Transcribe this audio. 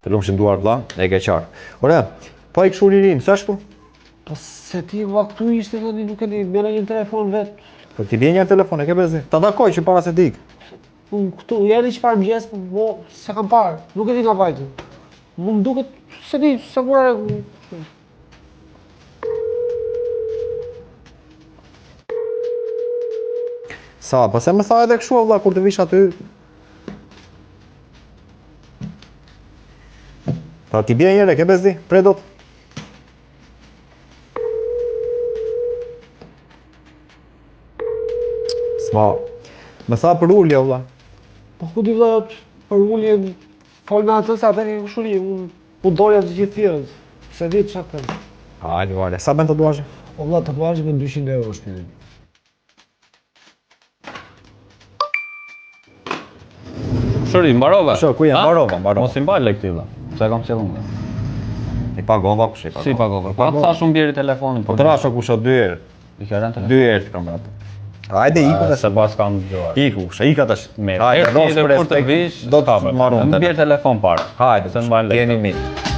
Të lumë shënduar vlla, e ke qartë. Ore, pa i këshu lirin, sa shtu? Po se ti va këtu ishte tani nuk e di, merr një telefon vet. Po ti bje një telefon, e ke bezi. Ta takoj që para se dik. Unë këtu, jeri çfarë mëgjes, po se kam parë, nuk e di nga vajtu. Më duket, se di, sa vura... Sa, po se më tha edhe këshu vlla kur të vish aty. Ta ti bje njëre, ke bezi, prej dot. S'ma, më tha për ullje vlla. Po ku di vlla, për ullje, fol me atë sa atër një shuri, unë doja të gjithë tjerët, se di çka them. Hajde vale, sa bën tatuazhi? O vlla, tatuazhi me 200 euro shpirin. Shuri, mbarove? Sho, ku jam? Mbarova. Mos i mbaj lek ti vlla. Se kam qellën unë. I pagova kush i pagova? Si pagova? Po atë thash unë bjeri telefonin. Po të rasha kusha 2 herë. I ka rënë telefon. 2 herë të kam ratë. Hajde iku tash. Se pas kam dëgjuar. Iku, ika tash. Mirë. Hajde, Herë dos tjetër për kur të respekt. vish, Do të marrun. Më bjer telefon parë. Hajde, Se mbaj lek. jeni mirë.